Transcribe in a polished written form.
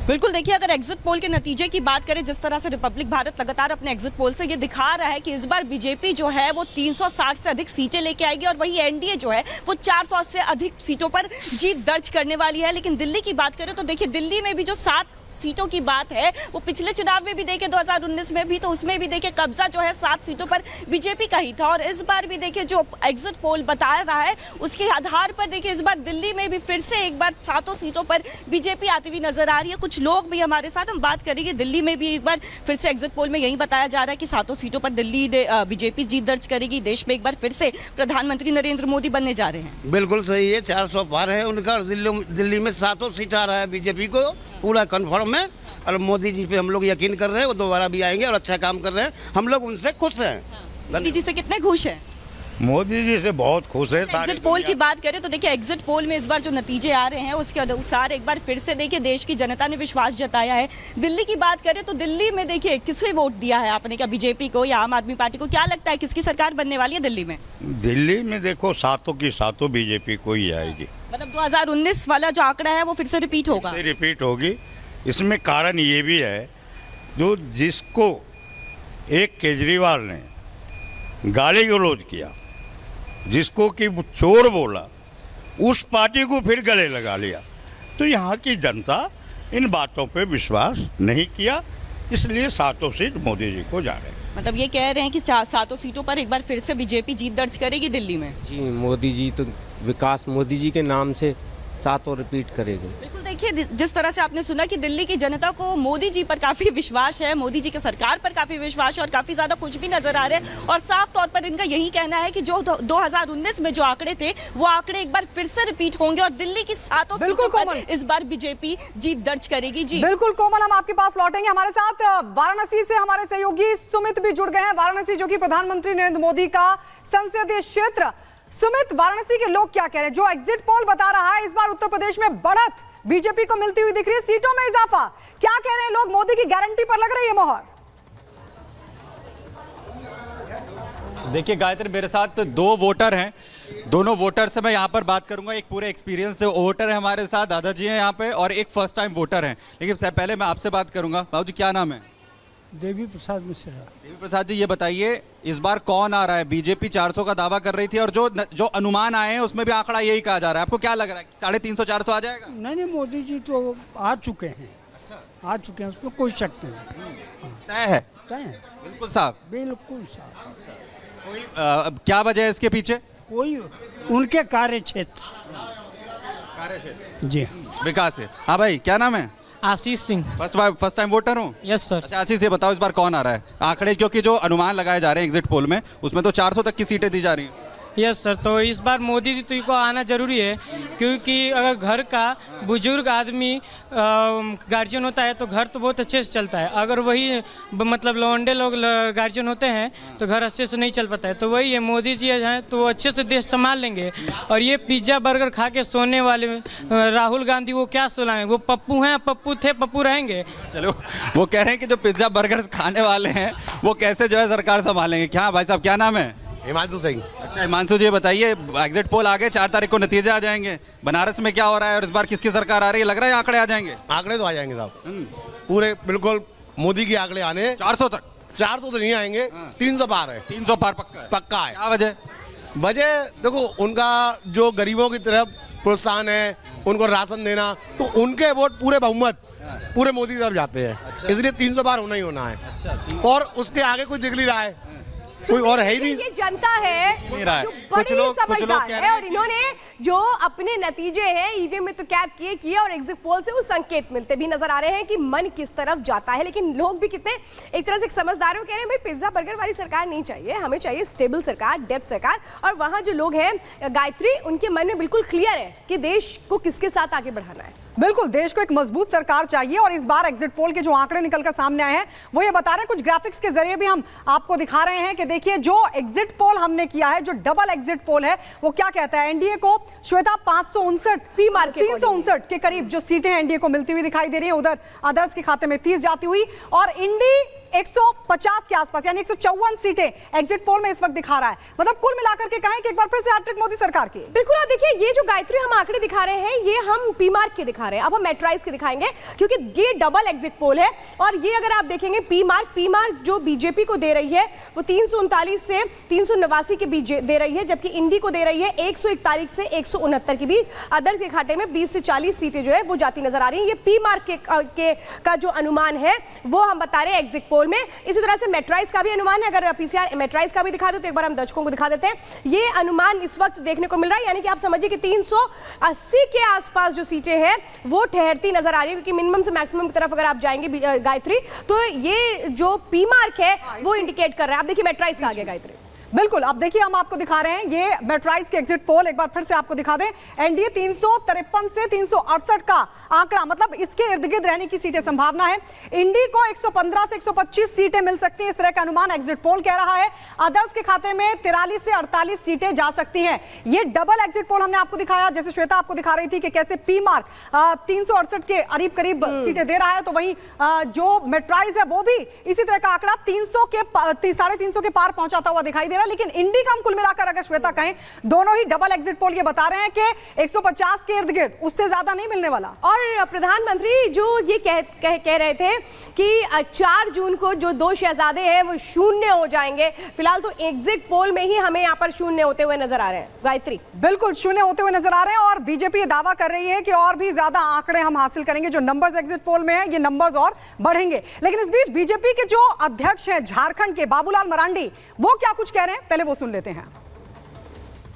बिल्कुल, देखिए अगर एग्जिट पोल के नतीजे की बात करें, जिस तरह से रिपब्लिक भारत लगातार अपने एग्जिट पोल से ये दिखा रहा है कि इस बार बीजेपी जो है वो 360 से अधिक सीटें लेके आएगी और वही एनडीए जो है वो 400 से अधिक सीटों पर जीत दर्ज करने वाली है। लेकिन दिल्ली की बात करें तो देखिए दिल्ली में भी जो 7 सीटों की बात है वो पिछले चुनाव में भी देखे 2019 में भी, तो उसमें भी देखिए कब्जा जो है 7 सीटों पर बीजेपी का ही था। और इस बार भी देखिए जो एग्जिट पोल बता रहा है उसके आधार पर देखिए इस बार दिल्ली में भी फिर से एक बार 7 सीटों पर बीजेपी आती हुई नजर आ रही है। कुछ लोग भी हमारे साथ, हम बात करेंगे दिल्ली में भी एक बार फिर से एग्जिट पोल में यही बताया जा रहा है कि 7 सीटों पर दिल्ली बीजेपी जीत दर्ज करेगी। देश में एक बार फिर से प्रधानमंत्री नरेंद्र मोदी बनने जा रहे हैं। बिल्कुल सही है, 400 पार है उनका। दिल्ली में 7 सीट आ रहा है बीजेपी को, पूरा कन्फर्म है। और मोदी जी पे हम लोग यकीन कर रहे हैं, वो दोबारा भी आएंगे और अच्छा काम कर रहे हैं। हम लोग उनसे खुश हैं। मोदी जी से कितने खुश हैं? मोदी जी से बहुत खुश है। एग्जिट पोल की बात करें तो देखिए एग्जिट पोल में इस बार जो नतीजे आ रहे हैं उसके अनुसार एक बार फिर से देखिए देश की जनता ने विश्वास जताया है। दिल्ली की बात करें तो दिल्ली में देखिए किसने वोट दिया है आपने, क्या बीजेपी को या आम आदमी पार्टी को? क्या लगता है किसकी सरकार बनने वाली है दिल्ली में? दिल्ली में देखो 7 की 7 बीजेपी को ही आएगी। मतलब 2019 वाला जो आंकड़ा है वो फिर से रिपीट होगा? रिपीट होगी। इसमें कारण ये भी है, जो जिसको एक केजरीवाल ने गाली गलौज किया, जिसको कि चोर बोला, उस पार्टी को फिर गले लगा लिया। तो यहाँ की जनता इन बातों पे विश्वास नहीं किया, इसलिए 7 सीट मोदी जी को जा रहे हैं। मतलब ये कह रहे हैं कि 7 सीटों पर एक बार फिर से बीजेपी जीत दर्ज करेगी दिल्ली में? जी, मोदी जी तो विकास मोदी जी के नाम से 7 और रिपीट करेंगे। बिल्कुल, देखिए जिस तरह से आपने सुना कि दिल्ली की जनता को मोदी जी पर काफी विश्वास है, मोदी जी की सरकार पर काफी विश्वास है और काफी ज्यादा खुश भी नजर आ रहे हैं। और साफ तौर पर इनका यही कहना है कि जो 2019 में जो आंकड़े थे वो आंकड़े एक बार फिर से रिपीट होंगे और दिल्ली की 7 सीटों पर इस बार बीजेपी जीत दर्ज करेगी। जी बिल्कुल कोमल, हम आपके पास लौटेंगे। हमारे साथ वाराणसी से हमारे सहयोगी सुमित भी जुड़ गए हैं। वाराणसी जो कि प्रधानमंत्री नरेंद्र मोदी का संसदीय क्षेत्र। सुमित, वाराणसी के लोग क्या कह रहे हैं? जो एग्जिट पोल बता रहा है इस बार उत्तर प्रदेश में बढ़त बीजेपी को मिलती हुई दिख रही है, सीटों में इजाफा, क्या कह रहे हैं लोग? मोदी की गारंटी पर लग रही है मोहर? देखिए गायत्री, मेरे साथ 2 वोटर हैं। दोनों वोटर से मैं यहाँ पर बात करूंगा। एक पूरे एक्सपीरियंस से वोटर है हमारे साथ, दादाजी हैं यहाँ पे, और एक फर्स्ट टाइम वोटर हैं। लेकिन पहले मैं आपसे बात करूंगा। बाबू जी, क्या नाम है? देवी प्रसाद मिश्रा। देवी प्रसाद जी, ये बताइए इस बार कौन आ रहा है? बीजेपी 400 का दावा कर रही थी और जो अनुमान आए हैं उसमें भी आंकड़ा यही कहा जा रहा है। आपको क्या लग रहा है 350-400 आ जाएगा? नहीं, मोदी जी तो आ चुके हैं। अच्छा, आ चुके हैं, उसमें कोई शक नहीं। तय है? तय है, बिल्कुल साहब। बिल्कुल साहब। कोई क्या वजह है इसके पीछे? कोई उनके कार्य क्षेत्र जी विकास है। हाँ भाई, क्या नाम है? Ashish Singh. First time voter हूँ? Yes sir. अच्छा आशीष, ये बताओ इस बार कौन आ रहा है? आंकड़े क्योंकि जो अनुमान लगाए जा रहे हैं एग्जिट पोल में उसमें तो 400 तक की सीटें दी जा रही हैं। यस सर, तो इस बार मोदी जी को आना जरूरी है, क्योंकि अगर घर का बुजुर्ग आदमी गार्जियन होता है तो घर तो बहुत अच्छे से चलता है। अगर वही मतलब लौंडे लोग गार्जियन होते हैं तो घर अच्छे से नहीं चल पाता है। तो वही है, मोदी जी हैं तो वो अच्छे से देश संभाल लेंगे। और ये पिज्ज़ा बर्गर खा के सोने वाले राहुल गांधी, वो क्या सुनाएं? वो पप्पू हैं, पप्पू थे, पप्पू रहेंगे। चलो, वो कह रहे हैं कि जो पिज्ज़ा बर्गर खाने वाले हैं वो कैसे जो है सरकार संभालेंगे। क्या भाई साहब, क्या नाम है? हिमांशु सिंह। अच्छा हिमांशु जी, बताइए एग्जिट पोल आगे 4 तारीख को नतीजे आ जाएंगे, बनारस में क्या हो रहा है और इस बार किसकी सरकार आ रही है? लग रहा है आंकड़े आ जाएंगे? आंकड़े तो आ जाएंगे साहब, पूरे बिल्कुल मोदी के आंकड़े आने। 400 तक? 400 तो नहीं आएंगे, 300 पार है। 300 पार पक्का है? क्या वजह? वजह देखो, उनका जो गरीबों की तरफ प्रोत्साहन है, उनको राशन देना, तो उनके वोट पूरे बहुमत पूरे मोदी की तरफ जाते हैं। अच्छा। इसलिए 300 पार होना ही होना है। अच्छा, और उसके आगे कोई दिख नहीं रहा है, कोई और है ही नहीं। ये जनता है जो बड़ी समझदार है और इन्होंने जो अपने नतीजे हैं ईवीएम में तो कैद किए और एग्जिट पोल से उस संकेत मिलते भी नजर आ रहे हैं कि मन किस तरफ जाता है। लेकिन लोग भी कितने एक तरह से समझदार हो, कह रहे हैं भाई पिज्जा बर्गर वाली सरकार नहीं चाहिए, हमें चाहिए स्टेबल सरकार, डेप्थ सरकार। और वहां जो लोग हैं गायत्री, उनके मन में बिल्कुल क्लियर है कि देश को किसके साथ आगे बढ़ाना है। बिल्कुल, देश को एक मजबूत सरकार चाहिए। और इस बार एग्जिट पोल के जो आंकड़े निकलकर सामने आए हैं वो ये बता रहे हैं, कुछ ग्राफिक्स के जरिए भी हम आपको दिखा रहे हैं कि देखिए जो एग्जिट पोल हमने किया है, जो डबल एग्जिट पोल है, वो क्या कहता है? एनडीए को श्वेता 359 के करीब जो सीटें एनडीए को मिलती हुई दिखाई दे रही है, उधर अदर्स के खाते में 30 जाती हुई। और इंडी 150 के आसपास, यानी 154 सीटें एग्जिट पोल में इस वक्त दिखा रहा है। मतलब कुल मिलाकर के कहें कि एक बार फिर से हैट्रिक मोदी सरकार की। बिल्कुल। आप देखिए, ये जो गायत्री हम आंकड़े दिखा रहे हैं, ये हम पी मार्क के दिखा रहे हैं। अब हम मेट्राइज के दिखाएंगे, क्योंकि ये डबल एग्जिट पोल है। और ये अगर आप देखेंगे पी मार्क जो बीजेपी को दे रही है वो 339 से 389 के बीच दे रही है, जबकि इंडी को दे रही है 141 से 169 के बीच। अदर के खाते में 20 से 40 सीटें जो है वो जाती नजर आ रही हैं। ये पी मार्क का जो अनुमान है वो हम बता रहे हैं एग्जिट पोल में। इसी तरह से मेट्राइज का भी अनुमान है। अगर पीसीआर मेट्राइज का भी दिखा दो तो एक बार हम दर्शकों को दिखा देते हैं। ये अनुमान इस वक्त देखने को मिल रहा है, यानी कि आप समझिए कि 380 के आसपास जो सीटें हैं वो ठहरती नजर आ रही है, क्योंकि मिनिमम से मैक्सिमम की तरफ अगर आप जाएंगे गायत्री, तो ये जो पी मार्क है वो इंडिकेट कर रहा है। आप देखिए मेट्राइज का आ गया गायत्री। बिल्कुल, अब देखिए हम आपको दिखा रहे हैं ये मेट्राइज के एग्जिट पोल, एक बार फिर से आपको दिखा दें। एनडीए 353 से 368 का आंकड़ा, मतलब इसके इर्द गिर्द रहने की सीटें संभावना है। इंडी को 115 से 125 सीटें मिल सकती हैं, इस तरह का अनुमान एग्जिट पोल कह रहा है। अदर्स के खाते में 43 से 48 सीटें जा सकती हैं। ये डबल एग्जिट पोल हमने आपको दिखाया, जैसे श्वेता आपको दिखा रही थी कि कैसे पी मार्क 368 के करीब सीटें दे रहा है, तो वहीं जो मेट्राइज है वो भी इसी तरह का आंकड़ा 300 के 350 के पार पहुंचाता हुआ दिखाई दे रहा है। लेकिन इंडी का हम कुल मिलाकर अगर श्वेता कहें, दोनों ही डबल एग्जिट पोल ये बता रहे हैं कि 150 के इर्द गिर्द, उससे ज्यादा नहीं मिलने वाला। और प्रधानमंत्री जो ये कह रहे थे कि 4 जून को जो 2 शहजादे हैं वो शून्य हो जाएंगे, फिलहाल तो एग्जिट पोल में ही हमें यहाँ पर शून्य होते हुए नजर आ रहे हैं। गायत्री, बिल्कुल शून्य होते हुए नजर आ रहे हैं, और बीजेपी ये दावा कर रही है कि और भी ज्यादा आंकड़े हम हासिल करेंगे। जो नंबर्स एग्जिट पोल में है, ये नंबर्स और बढ़ेंगे। लेकिन इस बीच बीजेपी के जो अध्यक्ष हैं झारखंड के, बाबूलाल मरांडी, वो क्या कुछ कह रहे हैं, पहले वो सुन लेते हैं।